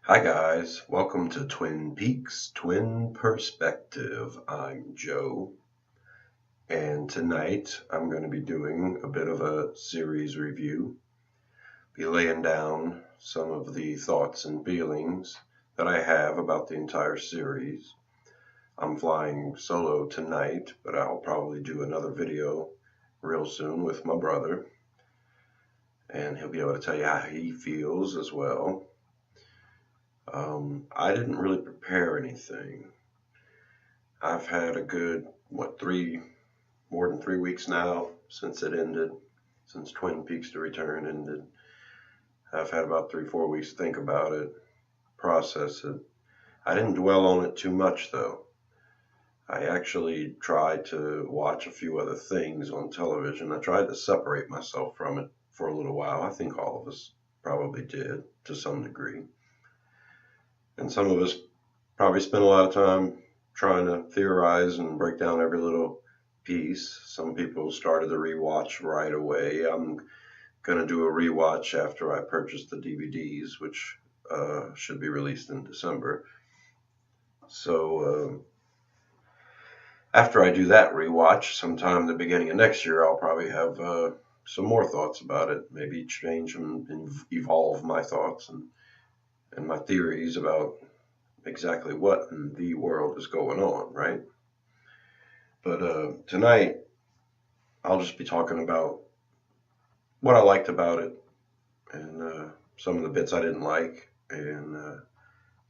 Hi guys, welcome to Twin Peaks Twin Perspective. I'm Joe, and tonight I'm going to be doing a bit of a series review, be laying down some of the thoughts and feelings that I have about the entire series. I'm flying solo tonight, but I'll probably do another video real soon with my brother, and he'll be able to tell you how he feels as well. I didn't really prepare anything. I've had a good, more than 3 weeks now since it ended, since Twin Peaks: The Return ended. I've had about 3, 4 weeks to think about it, process it. I didn't dwell on it too much though. I actually tried to watch a few other things on television. I tried to separate myself from it for a little while. I think all of us probably did to some degree. And some of us probably spent a lot of time trying to theorize and break down every little piece. Some people started the rewatch right away. I'm going to do a rewatch after I purchase the DVDs, which should be released in December. So after I do that rewatch, sometime in the beginning of next year, I'll probably have some more thoughts about it, maybe change and evolve my thoughts and my theories about exactly what in the world is going on, right? But tonight, I'll just be talking about what I liked about it and some of the bits I didn't like, and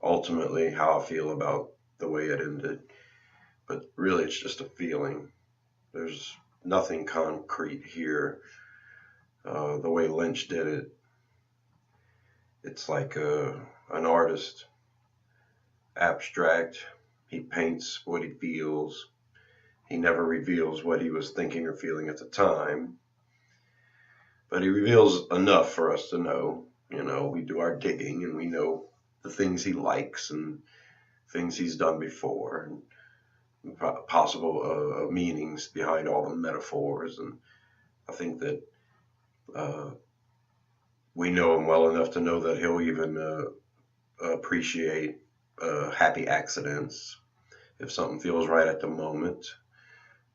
ultimately how I feel about the way it ended. But really, it's just a feeling. There's nothing concrete here. The way Lynch did it, it's like an artist, abstract. He paints what he feels. He never reveals what he was thinking or feeling at the time, but he reveals enough for us to know. You know, we do our digging and we know the things he likes and things he's done before, and possible meanings behind all the metaphors. And I think that we know him well enough to know that he'll even appreciate happy accidents if something feels right at the moment.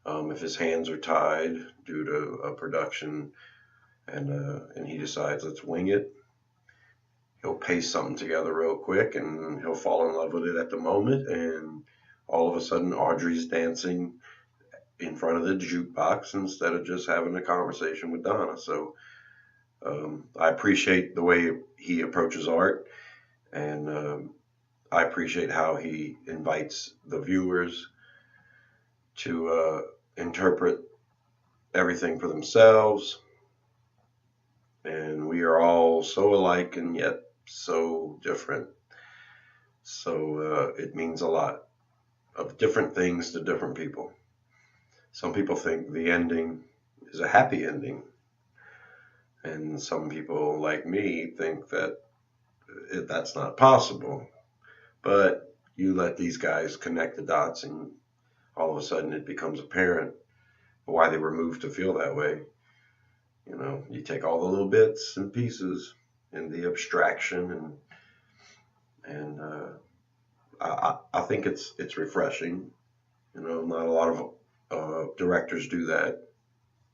If his hands are tied due to a production and he decides let's wing it, he'll paste something together real quick and he'll fall in love with it at the moment, and all of a sudden Audrey's dancing in front of the jukebox instead of just having a conversation with Donna. So I appreciate the way he approaches art, and I appreciate how he invites the viewers to interpret everything for themselves. And we are all so alike and yet so different. So it means a lot of different things to different people. Some people think the ending is a happy ending, and some people, like me, think that that's not possible. But you let these guys connect the dots, and all of a sudden it becomes apparent why they were moved to feel that way. You know, you take all the little bits and pieces and the abstraction, and I think it's refreshing. You know, not a lot of directors do that.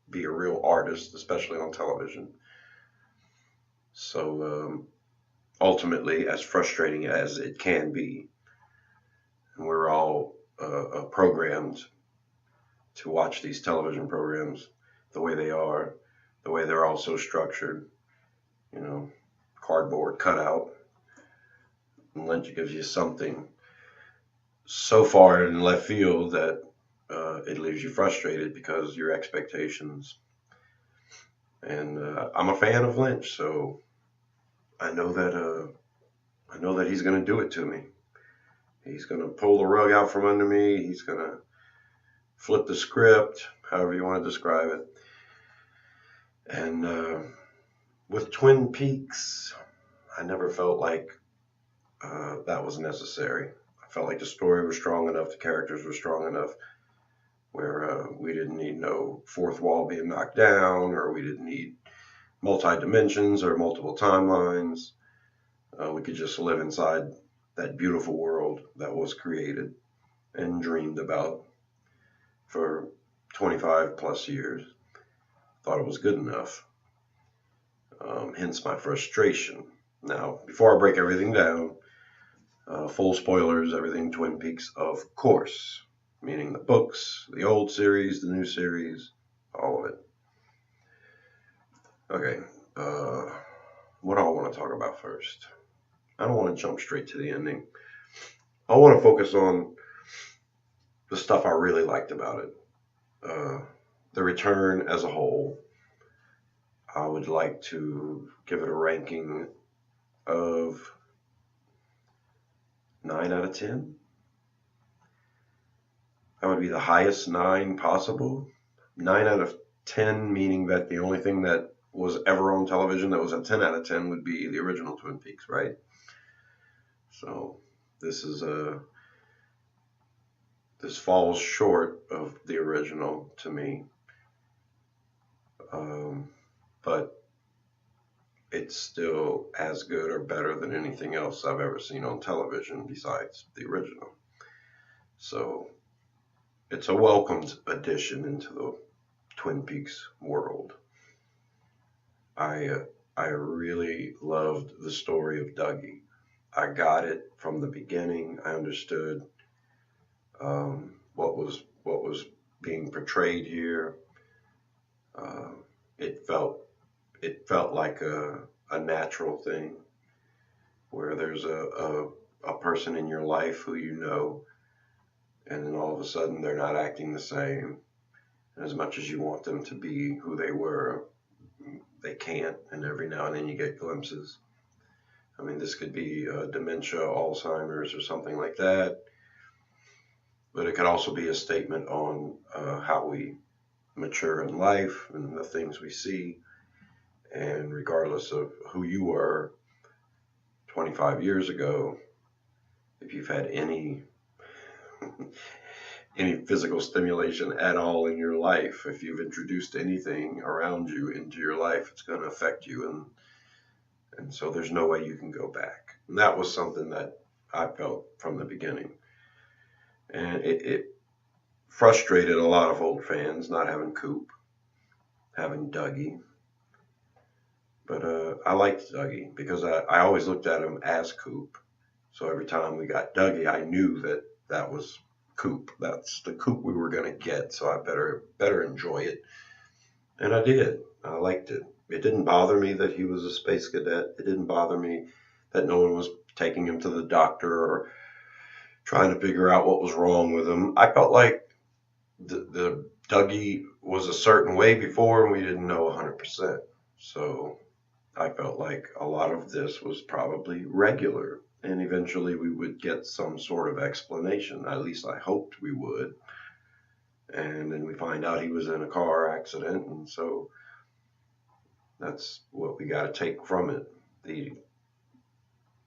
Be a real artist, especially on television. So ultimately, as frustrating as it can be, and we're all programmed to watch these television programs the way they are, the way they're all so structured. You know, cardboard cutout, and Lynch gives you something so far in left field that it leaves you frustrated because your expectations. And I'm a fan of Lynch, so I know that he's going to do it to me. He's going to pull the rug out from under me. He's going to flip the script, however you want to describe it. And with Twin Peaks, I never felt like that was necessary. I felt like the story was strong enough, the characters were strong enough, where we didn't need no fourth wall being knocked down, or we didn't need multi-dimensions or multiple timelines. We could just live inside that beautiful world that was created and dreamed about for 25 plus years. Thought it was good enough. Hence my frustration. Now, before I break everything down, full spoilers, everything Twin Peaks, of course, meaning the books, the old series, the new series, all of it. Okay, what do I want to talk about first? I don't want to jump straight to the ending. I want to focus on the stuff I really liked about it. The return as a whole, I would like to give it a ranking of 9 out of 10. That would be the highest 9 possible. 9 out of 10 meaning that the only thing that was ever on television that was a 10 out of 10 would be the original Twin Peaks, right? So this falls short of the original to me. But it's still as good or better than anything else I've ever seen on television besides the original. So it's a welcomed addition into the Twin Peaks world. I really loved the story of Dougie. I got it from the beginning. I understood what was being portrayed here. It felt like a natural thing where there's a person in your life who you know, and then all of a sudden they're not acting the same. And as much as you want them to be who they were, they can't, and every now and then you get glimpses. I mean, this could be dementia, Alzheimer's, or something like that. But it could also be a statement on how we mature in life and the things we see. And regardless of who you were 25 years ago, if you've had any physical stimulation at all in your life, if you've introduced anything around you into your life, it's going to affect you. And so there's no way you can go back. And that was something that I felt from the beginning. And it frustrated a lot of old fans not having Coop, having Dougie. But I liked Dougie because I always looked at him as Coop. So every time we got Dougie, I knew that was Coop. That's the Coop we were going to get. So I better enjoy it. And I did. I liked it. It didn't bother me that he was a space cadet. It didn't bother me that no one was taking him to the doctor or trying to figure out what was wrong with him. I felt like the Dougie was a certain way before and we didn't know 100%. So I felt like a lot of this was probably regular, and eventually we would get some sort of explanation. At least I hoped we would. And then we find out he was in a car accident, and so that's what we got to take from it. The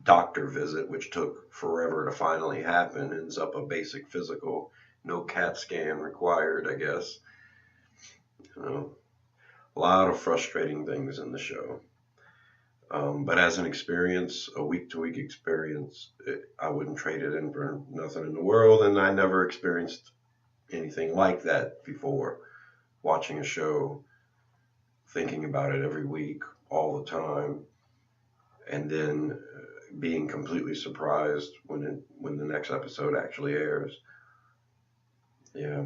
doctor visit, which took forever to finally happen, ends up a basic physical, no CAT scan required, I guess. You know, a lot of frustrating things in the show. But as an experience, a week-to-week experience, I wouldn't trade it in for nothing in the world. And I never experienced anything like that before, watching a show, thinking about it every week, all the time, and then being completely surprised when the next episode actually airs. Yeah,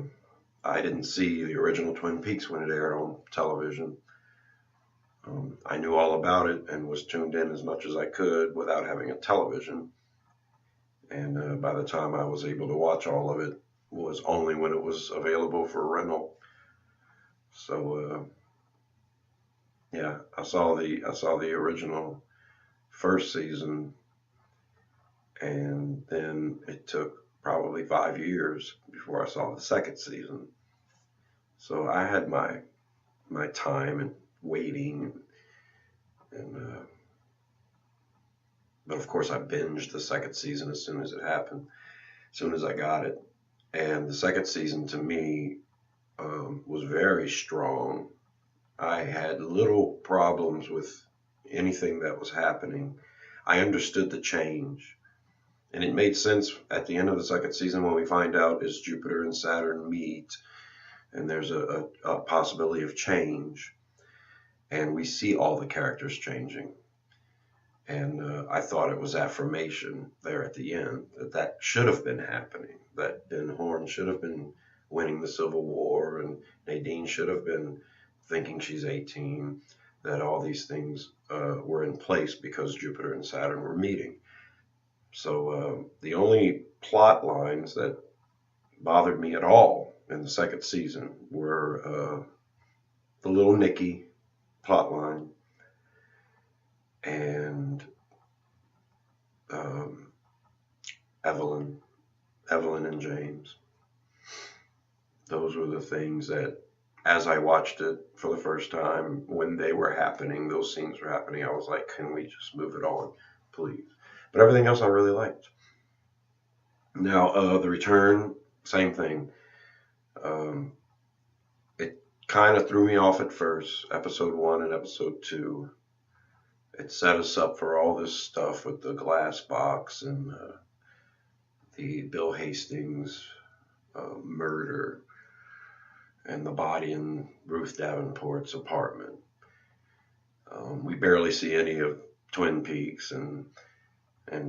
I didn't see the original Twin Peaks when it aired on television. I knew all about it and was tuned in as much as I could without having a television. And by the time I was able to watch all of it, was only when it was available for rental. So yeah, I saw the original first season, and then it took probably 5 years before I saw the second season. So I had my time and waiting, and but of course I binged the second season as soon as it happened, as soon as I got it. And the second season to me was very strong. I had little problems with anything that was happening. I understood the change. And it made sense at the end of the second season when we find out is Jupiter and Saturn meet, and there's a possibility of change, and we see all the characters changing. And I thought it was affirmation there at the end that should have been happening, that Ben Horne should have been winning the Civil War, and Nadine should have been thinking she's 18, that all these things were in place because Jupiter and Saturn were meeting. So the only plot lines that bothered me at all in the second season were the little Nikki plot line and Evelyn and James. Those were the things that, as I watched it for the first time, when they were happening, those scenes were happening, I was like, can we just move it on, please? But everything else I really liked. Now, The Return, same thing. It kind of threw me off at first, episode 1 and episode 2. It set us up for all this stuff with the glass box and the Bill Hastings murder and the body in Ruth Davenport's apartment. We barely see any of Twin Peaks, and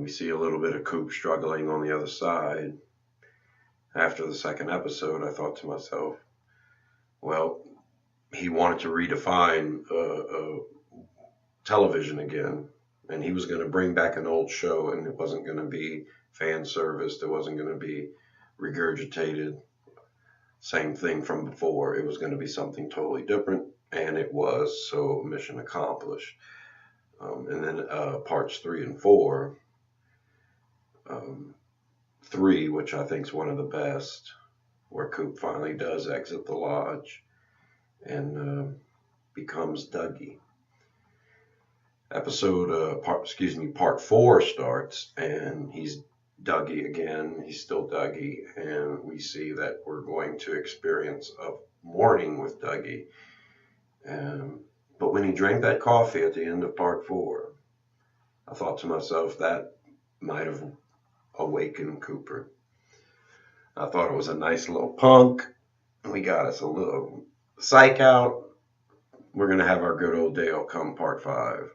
we see a little bit of Coop struggling on the other side. After the second episode, I thought to myself, well, he wanted to redefine television again, and he was going to bring back an old show, and it wasn't going to be fan serviced, it wasn't going to be regurgitated, same thing from before. It was going to be something totally different, and it was, so mission accomplished. And then parts 3 and 4, 3, which I think is one of the best, where Coop finally does exit the lodge and becomes Dougie. Part 4 starts, and he's Dougie again. He's still Dougie, and we see that we're going to experience a morning with Dougie. But when he drank that coffee at the end of part 4, I thought to myself that might have awakened Cooper. I thought it was a nice little punk. We got us a little psych out. We're going to have our good old Dale come part 5.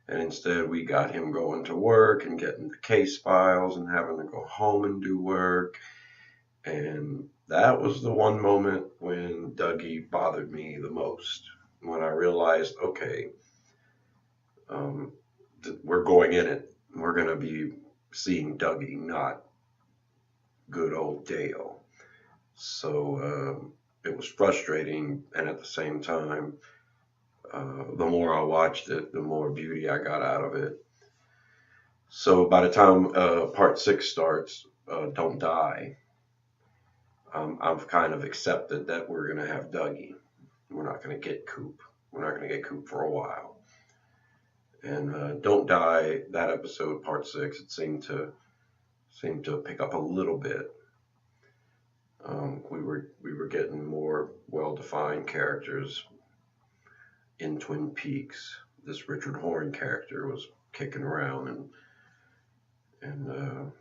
And instead we got him going to work and getting the case files and having to go home and do work. And that was the one moment when Dougie bothered me the most. When I realized, okay, we're going in it. We're going to be seeing Dougie, not good old Dale. So it was frustrating, and at the same time, the more I watched it, the more beauty I got out of it. So by the time part 6 starts, Don't Die, I've kind of accepted that we're going to have Dougie. We're not going to get Coop. We're not going to get Coop for a while. And Don't Die, that episode, part 6, it seemed to pick up a little bit. We were getting more well-defined characters in Twin Peaks. This Richard Horne character was kicking around, and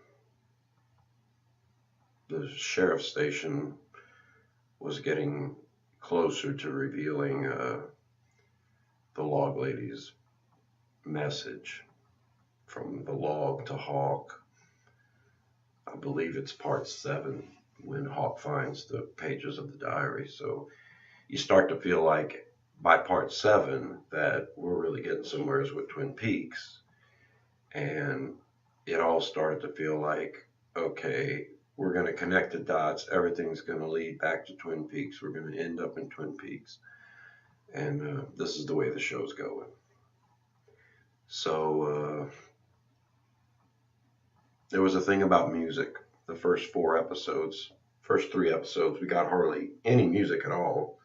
the sheriff's station was getting closer to revealing the log lady's message from the log to Hawk. I believe it's part 7 when Hawk finds the pages of the diary. So you start to feel like by part 7 that we're really getting somewhere with Twin Peaks. And it all started to feel like, okay, we're going to connect the dots. Everything's going to lead back to Twin Peaks. We're going to end up in Twin Peaks. And this is the way the show's going. So there was a thing about music. The first 3 episodes, we got hardly any music at all.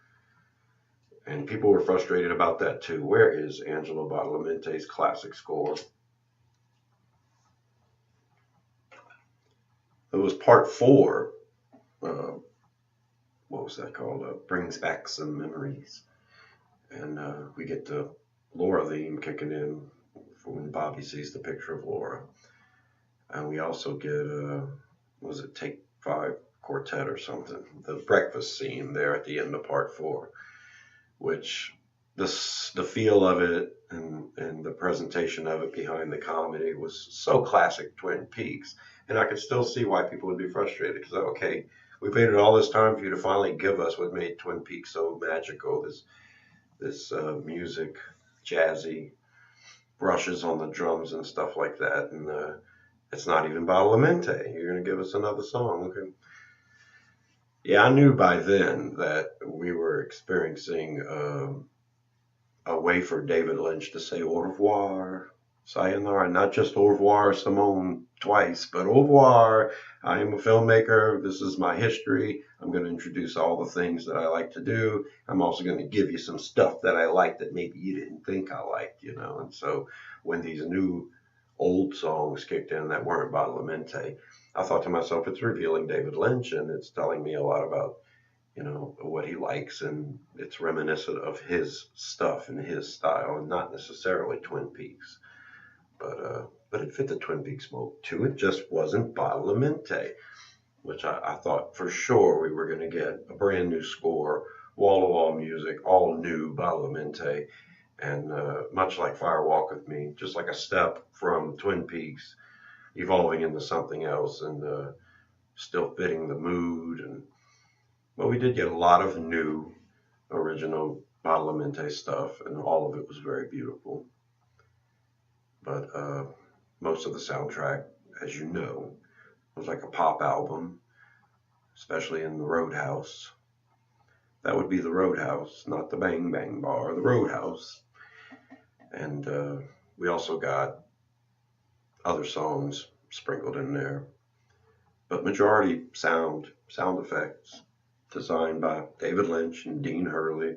And people were frustrated about that too. Where is Angelo Badalamenti's classic score? It was part 4. What was that called? Brings Back Some Memories. And we get the Laura theme kicking in for when Bobby sees the picture of Laura. And we also get, was it Take Five Quartet or something? The breakfast scene there at the end of part 4, which the feel of it and the presentation of it behind the comedy was so classic Twin Peaks. And I could still see why people would be frustrated because, okay, we waited all this time for you to finally give us what made Twin Peaks so magical. This music, jazzy brushes on the drums and stuff like that. And it's not even Badalamenti. You're going to give us another song. Okay. Yeah, I knew by then that we were experiencing a way for David Lynch to say au revoir, sayonara, not just au revoir, Simone, twice, but au revoir. I am a filmmaker. This is my history. I'm going to introduce all the things that I like to do. I'm also going to give you some stuff that I like that maybe you didn't think I liked, you know. And so when these new old songs kicked in that weren't Badalamenti, I thought to myself, it's revealing David Lynch and it's telling me a lot about, you know, what he likes, and it's reminiscent of his stuff and his style, and not necessarily Twin Peaks. But it fit the Twin Peaks mold too. It just wasn't Badalamenti, which I thought for sure we were going to get a brand new score, wall-to-wall music, all new Badalamenti, and much like Fire Walk with Me, just like a step from Twin Peaks evolving into something else and still fitting the mood. And well, we did get a lot of new original Badalamenti stuff, and all of it was very beautiful. But most of the soundtrack, as you know, was like a pop album, especially in the Roadhouse. That would be the Roadhouse, not the Bang Bang Bar, the Roadhouse. And we also got other songs sprinkled in there, but majority sound effects designed by David Lynch and Dean Hurley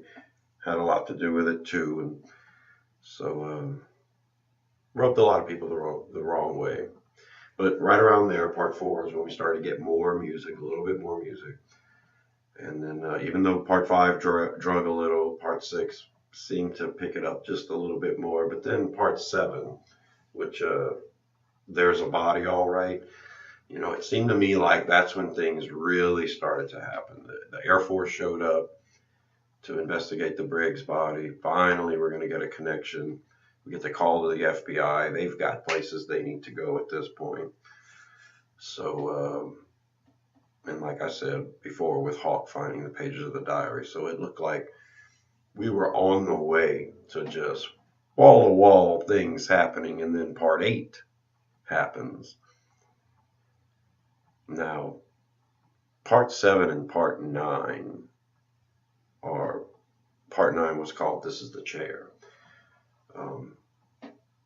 had a lot to do with it too, and so rubbed a lot of people the wrong way. But right around there, part 4 is when we started to get more music, a little bit more music, and then even though part 5 drug a little, part 6 seemed to pick it up just a little bit more, but then part 7, which There's a Body All Right. You know, it seemed to me like that's when things really started to happen. The Air Force showed up to investigate the Briggs body. Finally, we're going to get a connection. We get the call to the FBI. They've got places they need to go at this point. So, and like I said before, with Hawk finding the pages of the diary. So it looked like we were on the way to just wall-to-wall things happening. And then part 8 happens. Now, part 7 and part 9 part 9 was called This Is the Chair.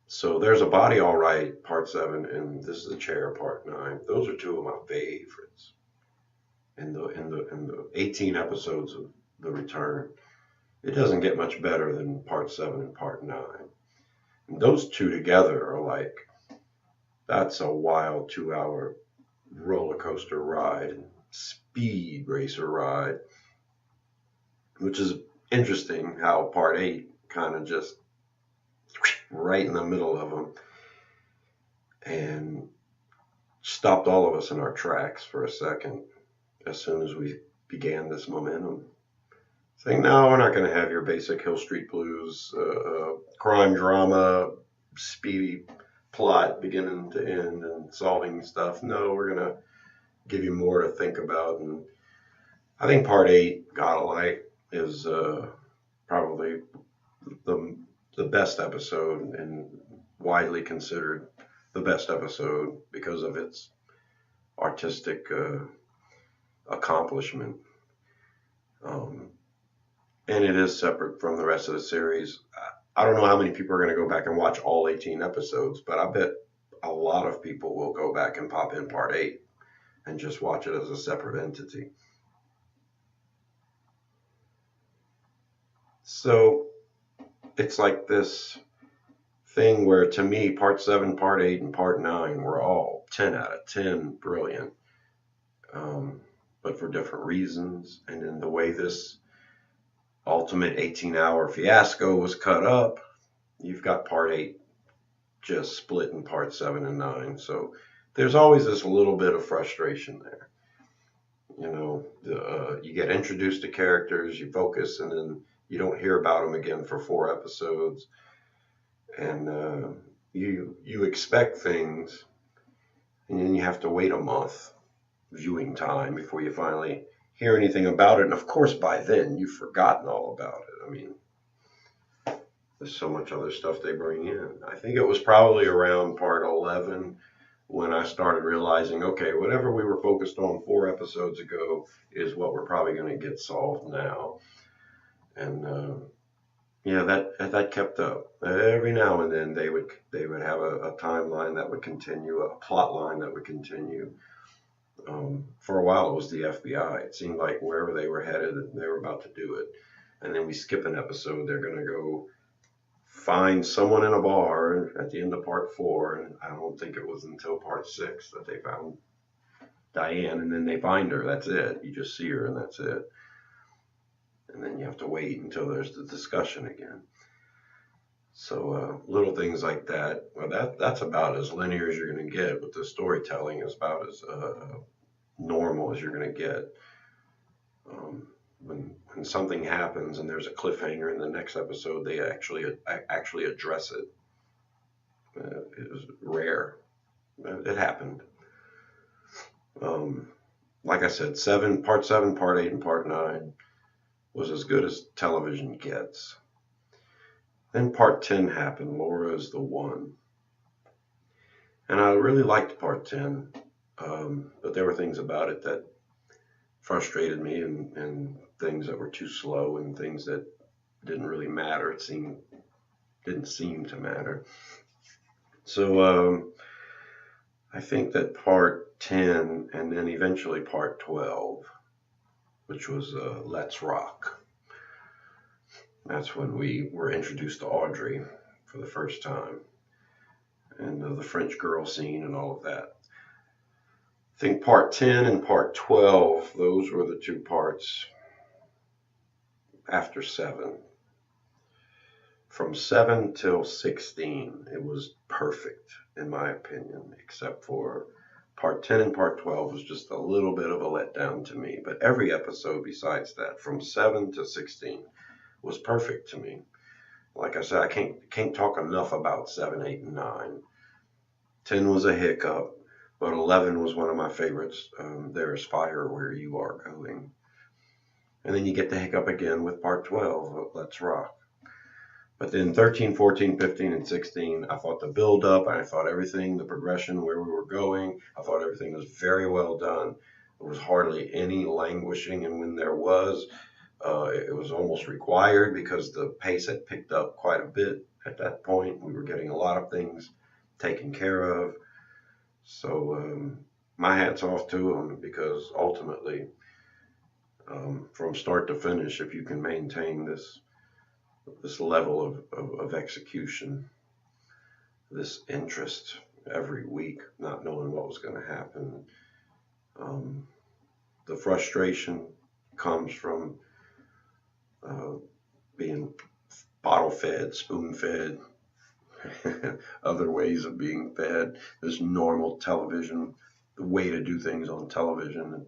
So There's a Body All Right, part 7, and This Is the Chair, part 9. Those are two of my favorites in the 18 episodes of The Return. It doesn't get much better than part 7 and part 9. And those two together are like, that's a wild 2-hour roller coaster ride, speed racer ride, which is interesting how part 8 kind of just right in the middle of them and stopped all of us in our tracks for a second as soon as we began this momentum, saying, no, we're not going to have your basic Hill Street Blues crime drama, speedy plot beginning to end and solving stuff. No, we're going to give you more to think about. And I think part 8, Godalite, is probably the best episode and widely considered the best episode because of its artistic accomplishment. And it is separate from the rest of the series. I don't know how many people are going to go back and watch all 18 episodes, but I bet a lot of people will go back and pop in part 8 and just watch it as a separate entity. So it's like this thing where, to me, part 7, part 8, and part 9 were all 10 out of 10 brilliant, but for different reasons. And in the way this ultimate 18-hour fiasco was cut up, you've got part 8 just split in part 7 and 9. So there's always this little bit of frustration there. You get introduced to characters, you focus, and then you don't hear about them again for 4 episodes, and you expect things, and then you have to wait a month viewing time before you finally hear anything about it. And of course, by then you've forgotten all about it. I mean, there's so much other stuff they bring in. I think it was probably around part 11 when I started realizing, okay, whatever we were focused on 4 episodes ago is what we're probably going to get solved now. And yeah, that kept up. Every now and then they would have a timeline that would continue, a plot line that would continue. For a while, it was the FBI. It seemed like wherever they were headed, they were about to do it. And then we skip an episode. They're going to go find someone in a bar at the end of part 4. And I don't think it was until part 6 that they found Diane. And then they find her. That's it. You just see her, and that's it. And then you have to wait until there's the discussion again. So little things like that. Well, that's about as linear as you're going to get with the storytelling. Is about as normal as you're going to get. When something happens and there's a cliffhanger in the next episode, they actually address it. It was rare. It happened. Like I said, part 7, part 8, and part 9 was as good as television gets. Then part 10 happened. Laura is the One. And I really liked part 10, but there were things about it that frustrated me, and things that were too slow, and things that didn't really matter. Didn't seem to matter. So I think that part 10 and then eventually part 12, which was Let's Rock. That's when we were introduced to Audrey for the first time, and the French girl scene and all of that. I think part 10 and part 12, those were the 2 parts after 7. From 7 till 16, it was perfect, in my opinion, except for part 10 and part 12 was just a little bit of a letdown to me. But every episode besides that, from 7 to 16, was perfect to me. Like I said, I can't talk enough about 7, 8, and 9. 10 was a hiccup, but 11 was one of my favorites. There is fire where you are going. And then you get the hiccup again with part 12, Let's Rock. But then 13, 14, 15, and 16, I thought the build up, I thought everything, the progression, where we were going, I thought everything was very well done. There was hardly any languishing, and when there was, it was almost required because the pace had picked up quite a bit at that point. We were getting a lot of things taken care of. So my hat's off to them, because ultimately, from start to finish, if you can maintain this level of execution, this interest every week, not knowing what was going to happen, the frustration comes from being bottle fed, spoon fed, other ways of being fed, this normal television, the way to do things on television.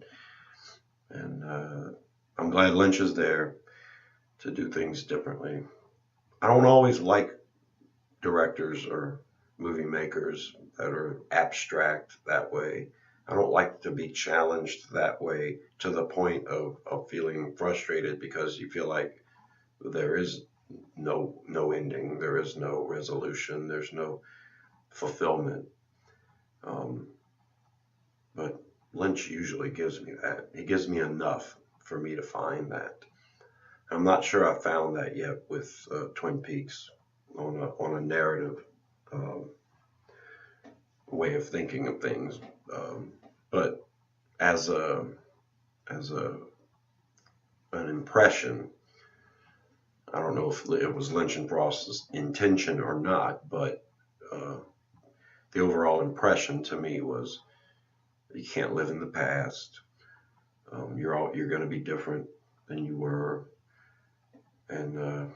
And I'm glad Lynch is there to do things differently. I don't always like directors or movie makers that are abstract that way. I don't like to be challenged that way to the point of feeling frustrated because you feel like there is no ending, there is no resolution, there's no fulfillment. But Lynch usually gives me that. He gives me enough for me to find that. I'm not sure I found that yet with Twin Peaks on a narrative way of thinking of things. But as an impression, I don't know if it was Lynch and Frost's intention or not, but the overall impression to me was you can't live in the past. You're going to be different than you were, and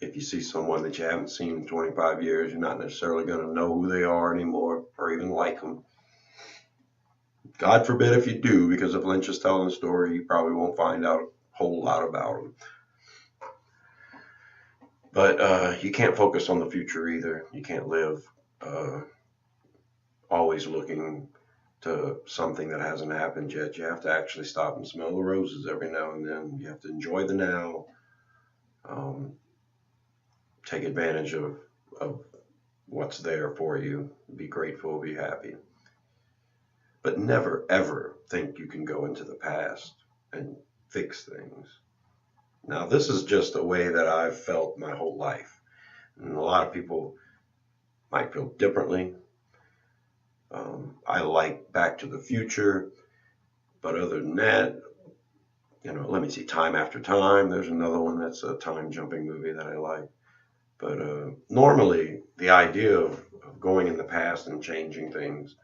If you see someone that you haven't seen in 25 years, you're not necessarily going to know who they are anymore or even like them. God forbid if you do, because if Lynch is telling the story, you probably won't find out a whole lot about him. But you can't focus on the future either. You can't live always looking to something that hasn't happened yet. You have to actually stop and smell the roses every now and then. You have to enjoy the now. Take advantage of what's there for you. Be grateful, be happy. But never, ever think you can go into the past and fix things. Now, this is just a way that I've felt my whole life. And a lot of people might feel differently. I like Back to the Future. But other than that, let me see, Time After Time. There's another one that's a time jumping movie that I like. But normally, the idea of going in the past and changing things,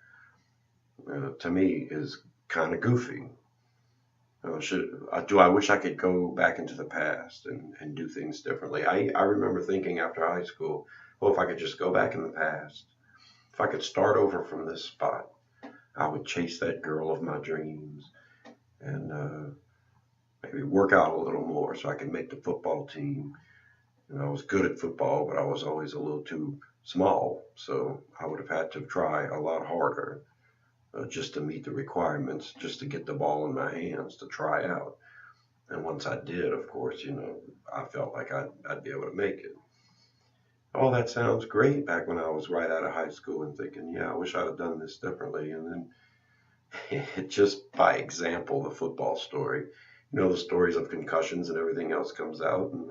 to me, is kind of goofy. Do I wish I could go back into the past and do things differently? I remember thinking after high school, well, if I could just go back in the past, if I could start over from this spot, I would chase that girl of my dreams and maybe work out a little more so I could make the football team. I was good at football, but I was always a little too small, so I would have had to try a lot harder just to meet the requirements, just to get the ball in my hands to try out. And once I did, of course, I felt like I'd be able to make it. Oh, that sounds great back when I was right out of high school and thinking, yeah, I wish I'd have done this differently. And then just by example, the football story, the stories of concussions and everything else comes out. And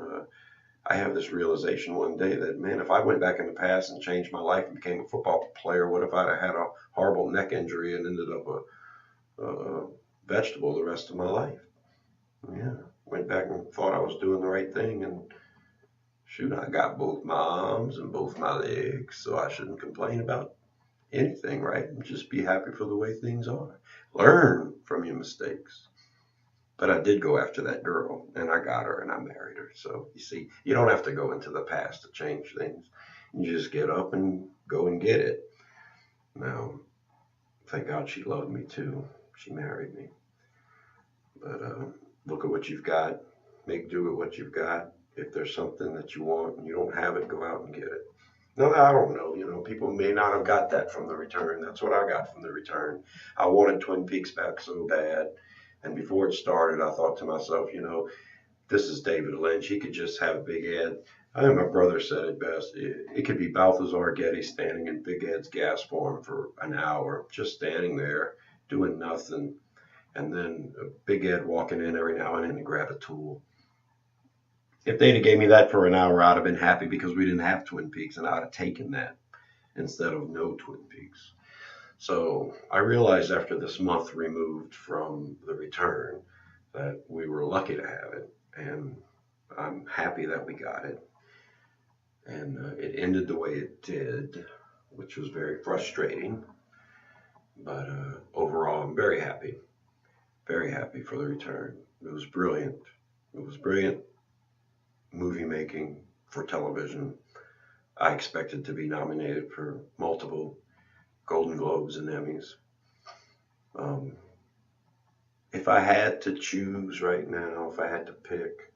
I have this realization one day that, man, if I went back in the past and changed my life and became a football player, what if I'd have had a horrible neck injury and ended up a vegetable the rest of my life? Yeah, went back and thought I was doing the right thing, and shoot, I got both my arms and both my legs, so I shouldn't complain about anything, right? Just be happy for the way things are. Learn from your mistakes. But I did go after that girl, and I got her, and I married her. So, you see, you don't have to go into the past to change things. You just get up and go and get it. Now, thank God she loved me, too. She married me. But look at what you've got. Make do with what you've got. If there's something that you want and you don't have it, go out and get it. No, I don't know. People may not have got that from The Return. That's what I got from The Return. I wanted Twin Peaks back so bad. And before it started, I thought to myself, this is David Lynch. He could just have Big Ed. I think my brother said it best. It could be Balthazar Getty standing in Big Ed's gas form for an hour, just standing there doing nothing. And then Big Ed walking in every now and then to grab a tool. If they'd have gave me that for an hour, I'd have been happy because we didn't have Twin Peaks, and I'd have taken that instead of no Twin Peaks. So I realized after this month removed from The Return that we were lucky to have it, and I'm happy that we got it. And it ended the way it did, which was very frustrating. But overall, I'm very happy for The Return. It was brilliant. It was brilliant movie making for television. I expected to be nominated for multiple Golden Globes and Emmys. If I had to choose right now, if I had to pick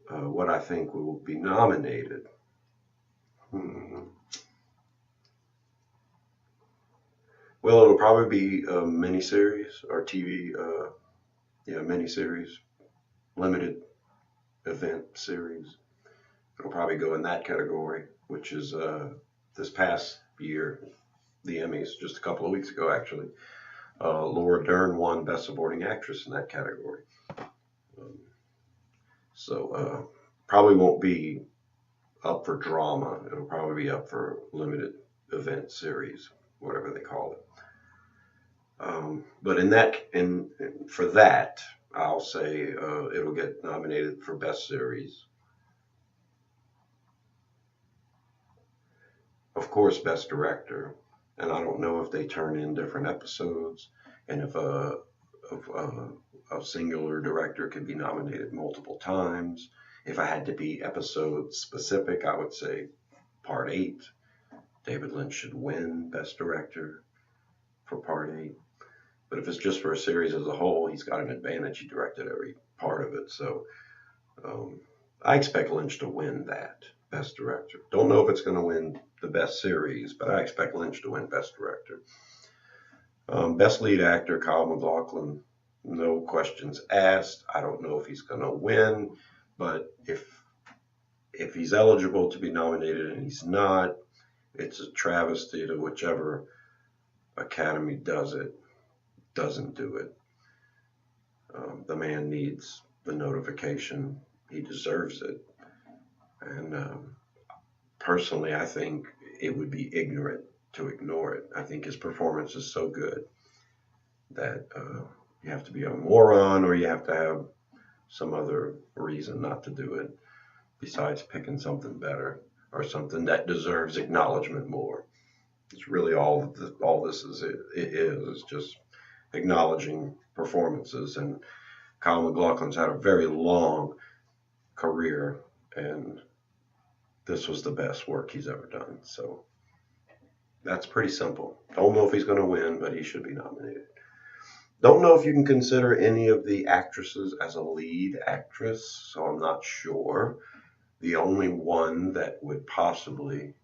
what I think will be nominated, well, it'll probably be a miniseries or TV, miniseries, limited event series. It'll probably go in that category, which is this past year, the Emmys, just a couple of weeks ago, actually. Laura Dern won Best Supporting Actress in that category. So probably won't be up for drama. It'll probably be up for limited event series, whatever they call it. But for that, I'll say it'll get nominated for Best Series. Of course, Best Director. And I don't know if they turn in different episodes, and if a singular director can be nominated multiple times, If I had to be episode specific, I would say Part 8. David Lynch should win Best Director for Part 8. But if it's just for a series as a whole, he's got an advantage. He directed every part of it. So I expect Lynch to win that Best Director. Don't know if it's going to win the Best Series, but I expect Lynch to win Best Director. Best Lead Actor, Kyle MacLachlan, no questions asked. I don't know if he's going to win, but if he's eligible to be nominated and he's not, it's a travesty to whichever Academy doesn't do it. The man needs the notification. He deserves it. And personally, I think it would be ignorant to ignore it. I think his performance is so good that you have to be a moron, or you have to have some other reason not to do it besides picking something better or something that deserves acknowledgement more. It's really all this is. It's just acknowledging performances. And Kyle MacLachlan's had a very long career, and this was the best work he's ever done. So that's pretty simple. Don't know if he's going to win, but he should be nominated. Don't know if you can consider any of the actresses as a lead actress, so I'm not sure. The only one that would possibly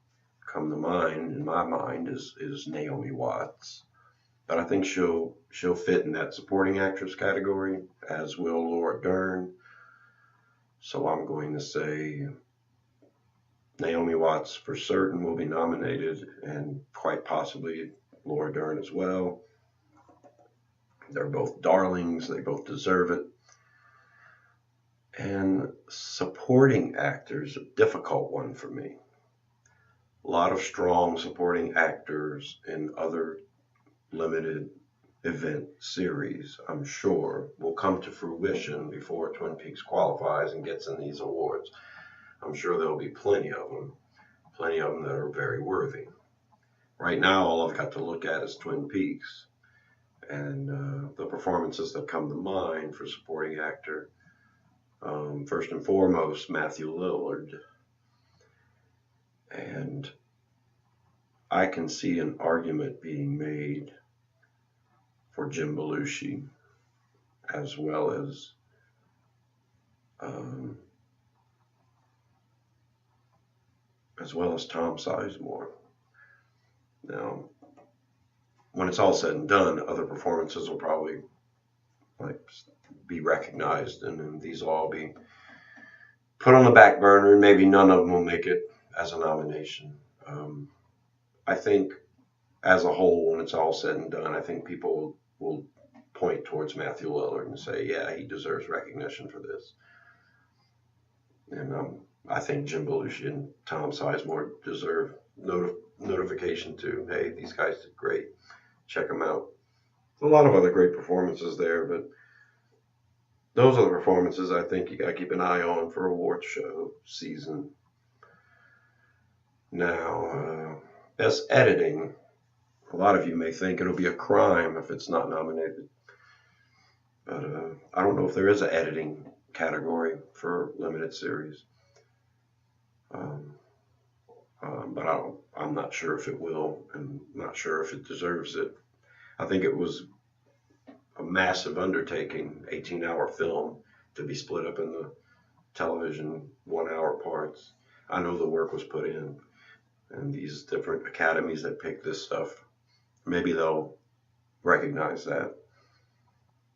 come to mind in my mind is Naomi Watts, but I think she'll fit in that supporting actress category, as will Laura Dern. So I'm going to say Naomi Watts for certain will be nominated, and quite possibly Laura Dern as well. They're both darlings. They both deserve it. And supporting actors, a difficult one for me. A lot of strong supporting actors in other limited event series, I'm sure, will come to fruition before Twin Peaks qualifies and gets in these awards. I'm sure there'll be plenty of them that are very worthy. Right now, all I've got to look at is Twin Peaks, and the performances that come to mind for supporting actor. First and foremost, Matthew Lillard. And I can see an argument being made for Jim Belushi, as well as Tom Sizemore. Now, when it's all said and done, other performances will probably be recognized, and these will all be put on the back burner, and maybe none of them will make it as a nomination. I think as a whole, when it's all said and done, I think people will point towards Matthew Lillard and say, yeah, he deserves recognition for this. And I think Jim Belushi and Tom Sizemore deserve notification too. Hey, these guys did great. Check them out. There's a lot of other great performances there, but those are the performances I think you got to keep an eye on for award show season. Now, best editing. A lot of you may think it'll be a crime if it's not nominated. But I don't know if there is an editing category for limited series. But I'm not sure if it will, and not sure if it deserves it. I think it was a massive undertaking, 18-hour film, to be split up in the television 1-hour parts. I know the work was put in, and these different academies that pick this stuff, maybe they'll recognize that.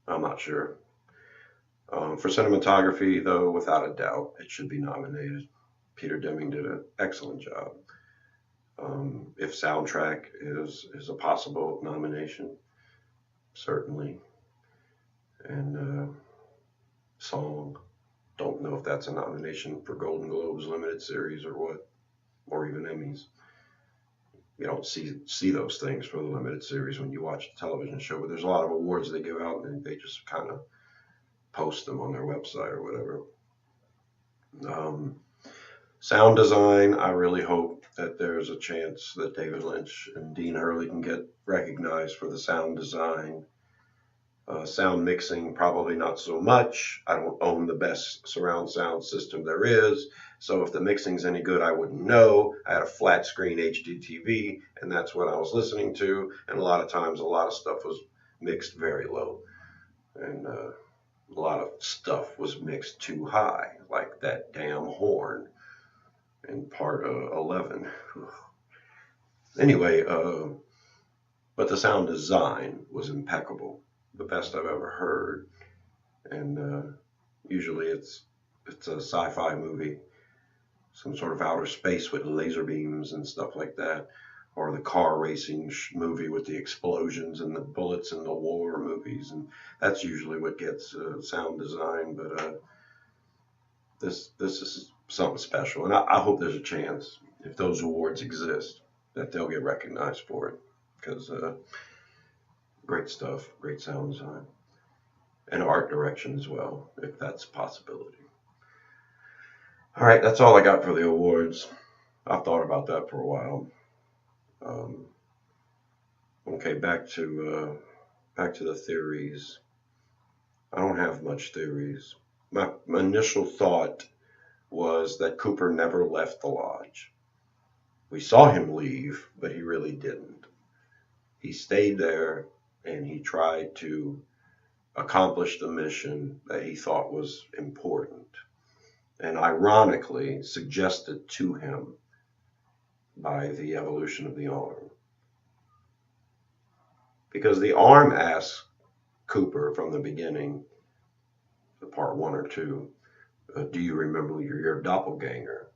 I'm not sure. For cinematography, though, without a doubt, it should be nominated. Peter Deming did an excellent job. If soundtrack is a possible nomination, certainly. And song, don't know if that's a nomination for Golden Globes limited series or what, or even Emmys. You don't see those things for the limited series when you watch the television show, but there's a lot of awards they give out and they just kind of post them on their website or whatever. Sound design, I really hope that there's a chance that David Lynch and Dean Hurley can get recognized for the sound design. Sound mixing, probably not so much. I don't own the best surround sound system there is. So if the mixing's any good, I wouldn't know. I had a flat screen HD TV, and that's what I was listening to. And a lot of times, a lot of stuff was mixed very low. And a lot of stuff was mixed too high, like that damn horn in part 11. Anyway, but the sound design was impeccable, the best I've ever heard. And usually it's a sci-fi movie, some sort of outer space with laser beams and stuff like that, or the car racing movie with the explosions and the bullets and the war movies, and that's usually what gets sound design. But this is something special, and I hope there's a chance, if those awards exist, that they'll get recognized for it, because great stuff, great sound design, and art direction as well, if that's a possibility. All right, that's all I got for the awards. I've thought about that for a while. Okay, back to the theories. I don't have much theories. My initial thought was that Cooper never left the lodge. We saw him leave, but he really didn't. He stayed there and he tried to accomplish the mission that he thought was important, and ironically suggested to him by the evolution of the arm. Because the arm asks Cooper from the beginning, the part 1 or 2, do you remember your doppelganger?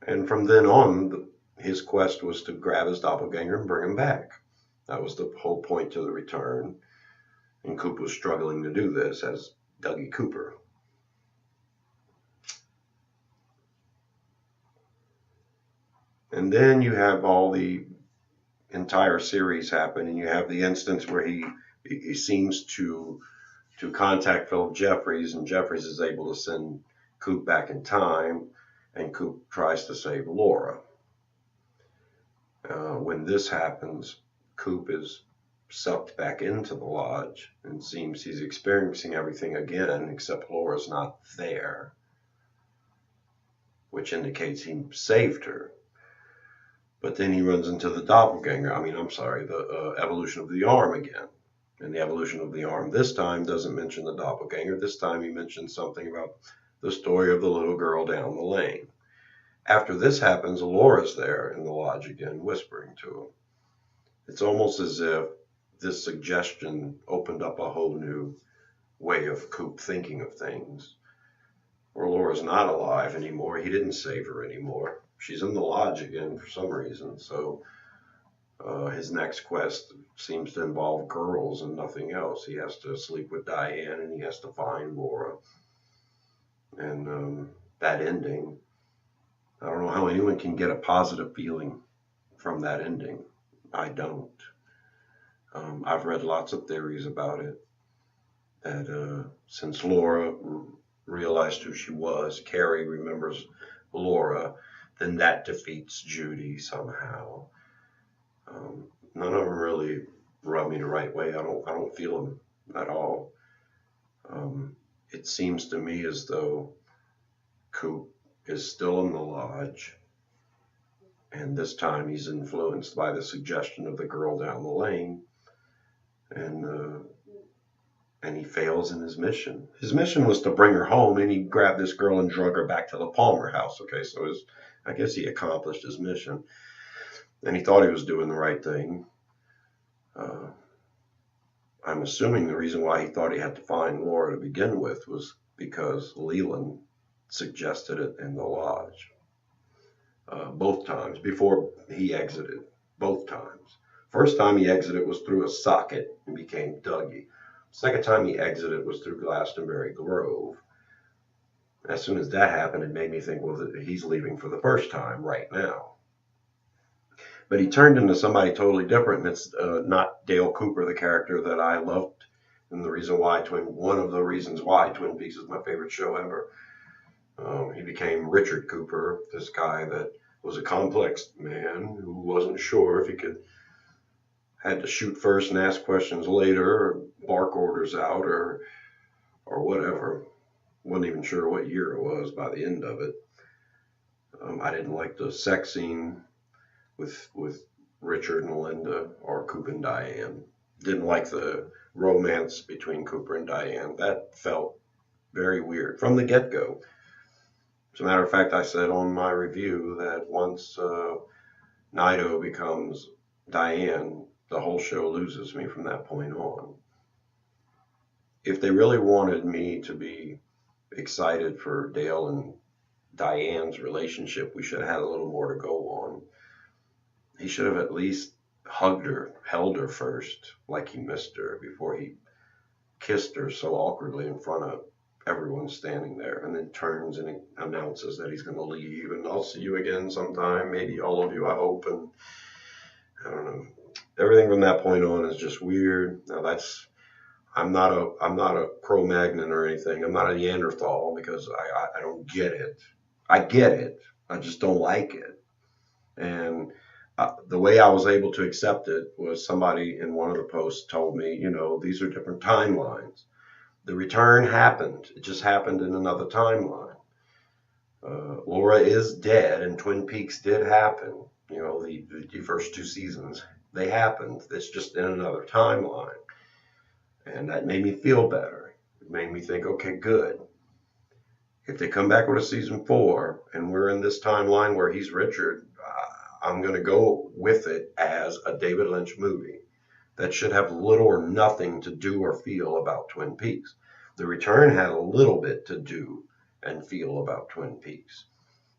And from then on, his quest was to grab his doppelganger and bring him back. That was the whole point to the return. And Cooper was struggling to do this as Dougie Cooper. And then you have all the entire series happen, and you have the instance where he seems to contact Philip Jeffries, and Jeffries is able to send Coop back in time, and Coop tries to save Laura. When this happens, Coop is sucked back into the lodge and seems he's experiencing everything again, except Laura's not there, which indicates he saved her. But then he runs into the doppelganger. The evolution of the arm again. And the evolution of the arm this time doesn't mention the doppelganger. This time he mentions something about the story of the little girl down the lane. After this happens, Laura's there in the lodge again, whispering to him. It's almost as if this suggestion opened up a whole new way of Coop thinking of things. Where Laura's not alive anymore. He didn't save her anymore. She's in the lodge again for some reason. So his next quest seems to involve girls and nothing else. He has to sleep with Diane and he has to find Laura. And that ending, I don't know how anyone can get a positive feeling from that ending. I don't. I've read lots of theories about it. That since Laura realized who she was, Carrie remembers Laura, then that defeats Judy somehow. None of them really rub me the right way. I don't feel them at all. It seems to me as though Coop is still in the lodge, and this time he's influenced by the suggestion of the girl down the lane, and he fails in his mission. His mission was to bring her home, and he grabbed this girl and drug her back to the Palmer house. Okay, so I guess he accomplished his mission, and he thought he was doing the right thing. I'm assuming the reason why he thought he had to find Laura to begin with was because Leland suggested it in the lodge. Both times, before he exited, both times. First time he exited was through a socket and became Dougie. Second time he exited was through Glastonbury Grove. As soon as that happened, it made me think, well, he's leaving for the first time right now. But he turned into somebody totally different, and it's not Dale Cooper, the character that I loved, and one of the reasons why Twin Peaks is my favorite show ever. He became Richard Cooper, this guy that was a complex man who wasn't sure if he could had to shoot first and ask questions later, or bark orders out, or whatever. Wasn't even sure what year it was by the end of it. I didn't like the sex scene with Richard and Linda or Coop and Diane. Didn't like the romance between Cooper and Diane. That felt very weird from the get-go. As a matter of fact, I said on my review that once Naito becomes Diane, the whole show loses me from that point on. If they really wanted me to be excited for Dale and Diane's relationship, we should have had a little more to go on. He should have at least hugged her, held her first, like he missed her, before he kissed her so awkwardly in front of everyone standing there, and then turns and announces that he's going to leave, and I'll see you again sometime, maybe all of you, I hope. And I don't know, everything from that point on is just weird. Now I'm not a Cro-Magnon or anything. I'm not a Neanderthal, because I don't get it. I get it. I just don't like it. And the way I was able to accept it was somebody in one of the posts told me, these are different timelines. The return happened. It just happened in another timeline. Laura is dead, and Twin Peaks did happen. The first 2 seasons, they happened. It's just in another timeline. And that made me feel better. It made me think, okay, good. If they come back with a season 4 and we're in this timeline where he's Richard, I'm going to go with it as a David Lynch movie that should have little or nothing to do or feel about Twin Peaks. The Return had a little bit to do and feel about Twin Peaks.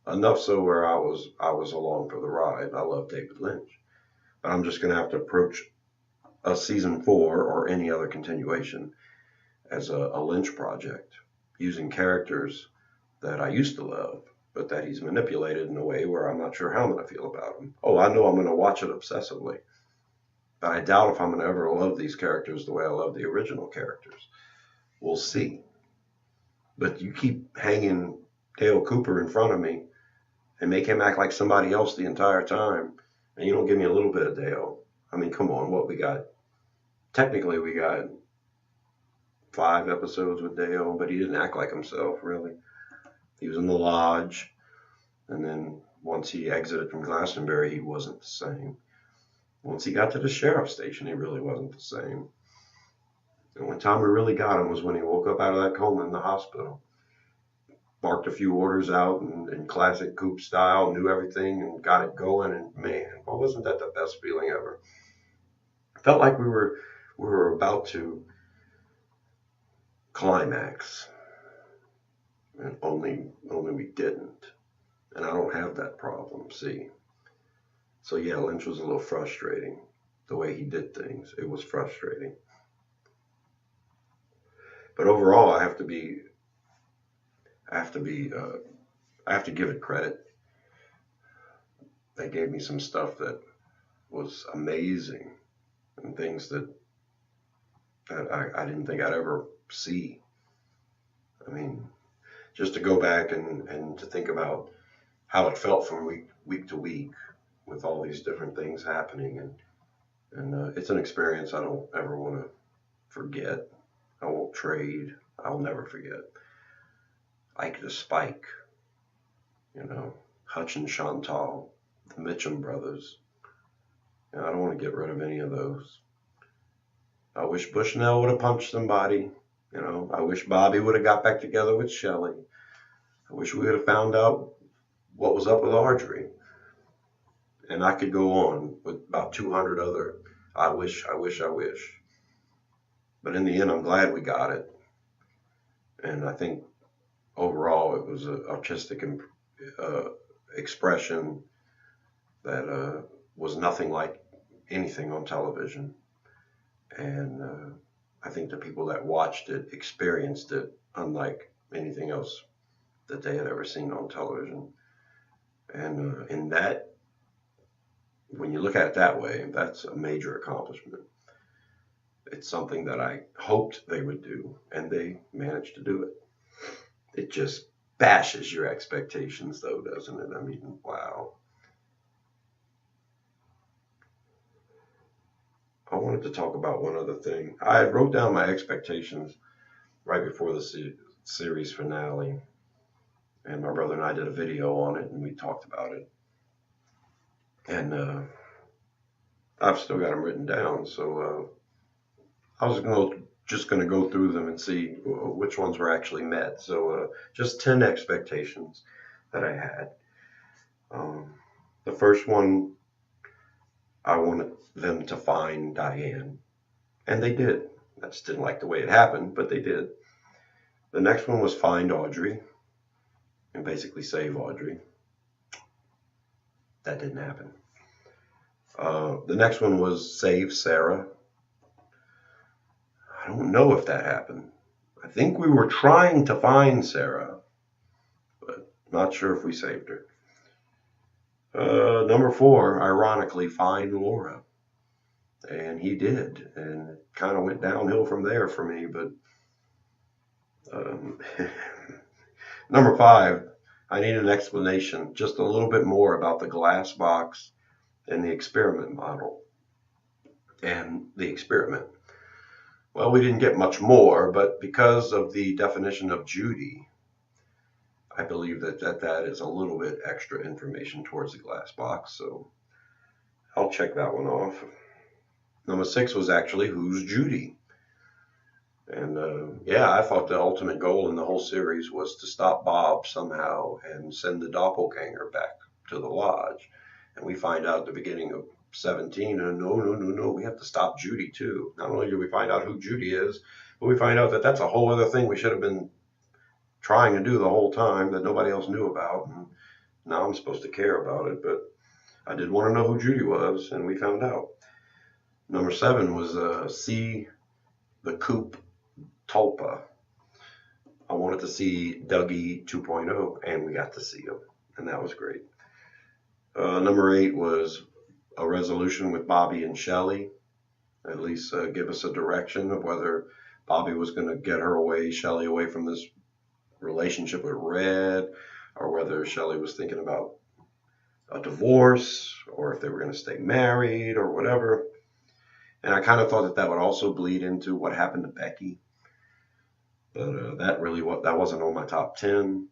Enough so where I was along for the ride. I love David Lynch. But I'm just going to have to approach a season 4 or any other continuation as a Lynch project, using characters that I used to love, but that he's manipulated in a way where I'm not sure how I'm going to feel about him. Oh, I know I'm going to watch it obsessively, but I doubt if I'm going to ever love these characters the way I love the original characters. We'll see. But you keep hanging Dale Cooper in front of me and make him act like somebody else the entire time, and you don't give me a little bit of Dale. I mean, come on, what we got? Technically, we got 5 episodes with Dale, but he didn't act like himself, really. He was in the lodge, and then once he exited from Glastonbury, he wasn't the same. Once he got to the sheriff's station, he really wasn't the same. And when Tommy really got him was when he woke up out of that coma in the hospital. Barked a few orders out in classic Coop style, knew everything, and got it going. And man, well, wasn't that the best feeling ever? It felt like we were about to climax, and only we didn't. And I don't have that problem, see. So yeah, Lynch was a little frustrating. The way he did things, it was frustrating. But overall, I have to give it credit. They gave me some stuff that was amazing, and things that I didn't think I'd ever see. I mean, just to go back and to think about how it felt from week to week with all these different things happening, and it's an experience I don't ever want to forget. I won't trade. I'll never forget. Ike to Spike, Hutch and Chantal, the Mitchum brothers. I don't want to get rid of any of those. I wish Bushnell would have punched somebody. I wish Bobby would have got back together with Shelley. I wish we would have found out what was up with Audrey. And I could go on with about 200 other I wish. But in the end, I'm glad we got it. And I think overall it was an artistic expression that was nothing like anything on television. And I think the people that watched it experienced it unlike anything else that they had ever seen on television. And in that, when you look at it that way, that's a major accomplishment. It's something that I hoped they would do, and they managed to do it. It just bashes your expectations, though, doesn't it? I mean, wow. wanted to talk about one other thing. I wrote down my expectations right before the series finale, and my brother and I did a video on it, and we talked about it. And I've still got them written down, so I was just going to go through them and see which ones were actually met. So just 10 expectations that I had. The first one, I wanted them to find Diane, and they did. I just didn't like the way it happened, but they did. The next one was find Audrey and basically save Audrey. That didn't happen. The next one was save Sarah. I don't know if that happened. I think we were trying to find Sarah, but not sure if we saved her. Number 4, ironically, find Laura. And he did, and it kind of went downhill from there for me, but number 5, I need an explanation, just a little bit more about the glass box and the experiment model and the experiment. Well, we didn't get much more, but because of the definition of Judy, I believe that is a little bit extra information towards the glass box, so I'll check that one off. Number 6 was actually who's Judy? And yeah, I thought the ultimate goal in the whole series was to stop Bob somehow and send the doppelganger back to the lodge. And we find out at the beginning of 17, and no, we have to stop Judy too. Not only do we find out who Judy is, but we find out that that's a whole other thing we should have been trying to do the whole time that nobody else knew about. And now I'm supposed to care about it, but I did want to know who Judy was, and we found out. Number 7 was see the Coop Tulpa. I wanted to see Dougie 2.0, and we got to see him, and that was great. Number 8 was a resolution with Bobby and Shelley. At least give us a direction of whether Bobby was going to get her away, Shelley away from this relationship with Red, or whether Shelley was thinking about a divorce, or if they were going to stay married, or whatever. And I kind of thought that would also bleed into what happened to Becky. But that wasn't on my top 10.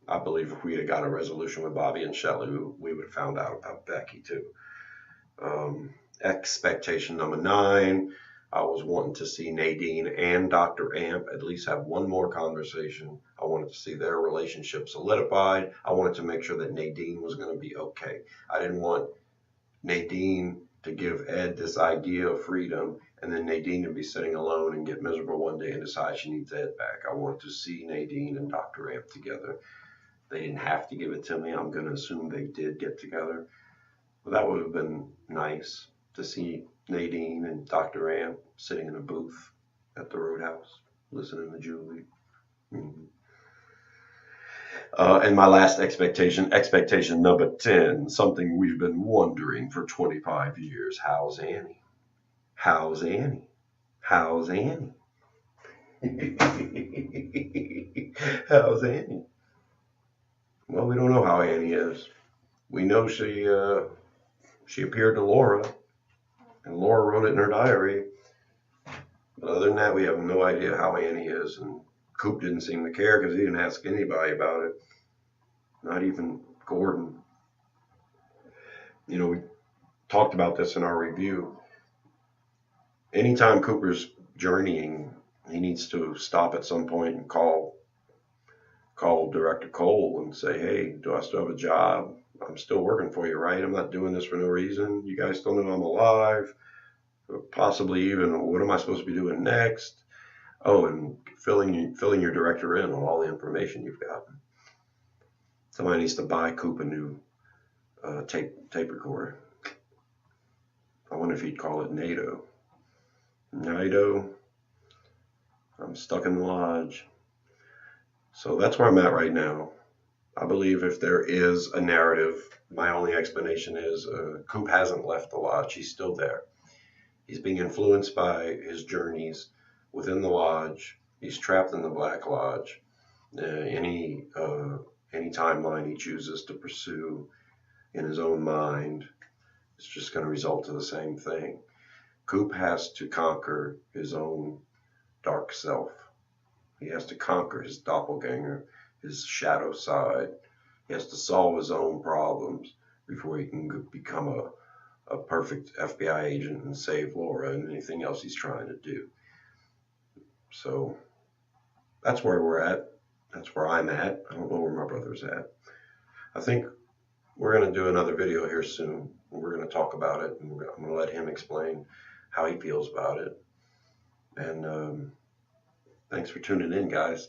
I believe if we had got a resolution with Bobby and Shelley, we would have found out about Becky too. Expectation number 9, I was wanting to see Nadine and Dr. Amp at least have one more conversation. I wanted to see their relationship solidified. I wanted to make sure that Nadine was going to be okay. I didn't want Nadine to give Ed this idea of freedom, and then Nadine to be sitting alone and get miserable one day and decide she needs Ed back. I wanted to see Nadine and Dr. Amp together. They didn't have to give it to me. I'm going to assume they did get together. But that would have been nice to see Nadine and Dr. Amp sitting in a booth at the Roadhouse, listening to Julie. And my last expectation number 10, something we've been wondering for 25 years. How's Annie? How's Annie? How's Annie? How's Annie? Well, we don't know how Annie is. We know she appeared to Laura, and Laura wrote it in her diary. But other than that, we have no idea how Annie is, and Coop didn't seem to care because he didn't ask anybody about it. Not even Gordon. You know, we talked about this in our review. Anytime Cooper's journeying, he needs to stop at some point and call Director Cole and say, hey, do I still have a job? I'm still working for you, right? I'm not doing this for no reason. You guys still know I'm alive. Possibly even, what am I supposed to be doing next? Oh, and filling your director in on all the information you've gotten. Somebody needs to buy Coop a new tape recorder. I wonder if he'd call it NATO. NATO, I'm stuck in the lodge. So that's where I'm at right now. I believe if there is a narrative, my only explanation is Coop hasn't left the lodge. He's still there. He's being influenced by his journeys within the lodge. He's trapped in the Black Lodge. Any timeline he chooses to pursue in his own mind it's just going to result to the same thing. Coop has to conquer his own dark self. He has to conquer his doppelganger, his shadow side. He has to solve his own problems before he can become a perfect FBI agent and save Laura and anything else he's trying to do. So that's where we're at. That's where I'm at. I don't know where my brother's at. I think we're going to do another video here soon. We're going to talk about it, and I'm going to let him explain how he feels about it. And thanks for tuning in, guys.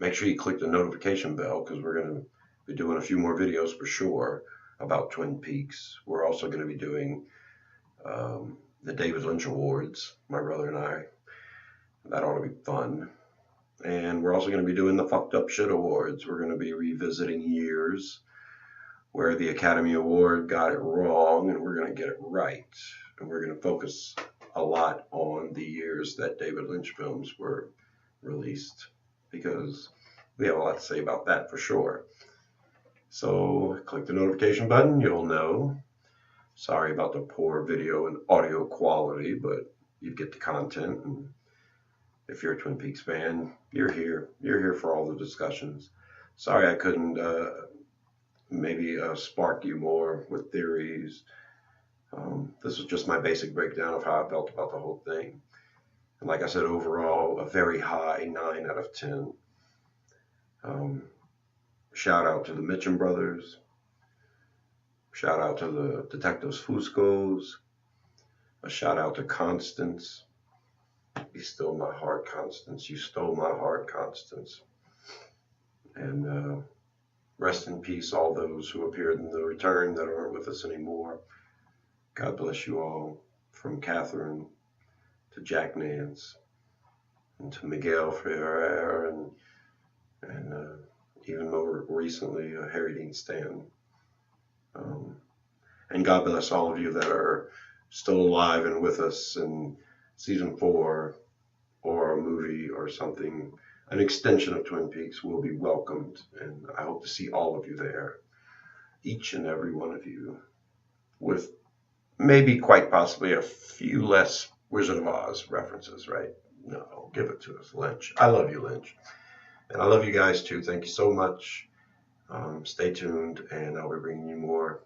Make sure you click the notification bell, because we're going to be doing a few more videos for sure about Twin Peaks. We're also going to be doing the David Lynch Awards, my brother and I. That ought to be fun. And we're also going to be doing the Fucked Up Shit Awards. We're going to be revisiting years where the Academy Award got it wrong, and we're going to get it right. And we're going to focus a lot on the years that David Lynch films were released, because we have a lot to say about that for sure. So click the notification button, you'll know. Sorry about the poor video and audio quality, but you get the content. And if you're a Twin Peaks fan, you're here. You're here for all the discussions. Sorry I couldn't maybe spark you more with theories. This was just my basic breakdown of how I felt about the whole thing. And like I said, overall, a very high 9 out of 10. Shout out to the Mitchum brothers. Shout out to the Detectives Fuscos. A shout out to Constance. You stole my heart, Constance. You stole my heart, Constance. And rest in peace, all those who appeared in the return that aren't with us anymore. God bless you all, from Catherine to Jack Nance and to Miguel Ferrer and even more recently Harry Dean Stanton. And God bless all of you that are still alive and with us in season 4 or a movie or something. An extension of Twin Peaks will be welcomed, and I hope to see all of you there, each and every one of you, with maybe quite possibly a few less Wizard of Oz references, right? No, give it to us, Lynch. I love you, Lynch. And I love you guys too. Thank you so much. Stay tuned, and I'll be bringing you more.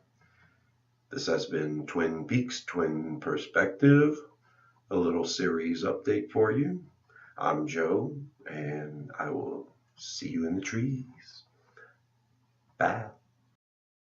This has been Twin Peaks, Twin Perspective, a little series update for you. I'm Joe, and I will see you in the trees. Bye.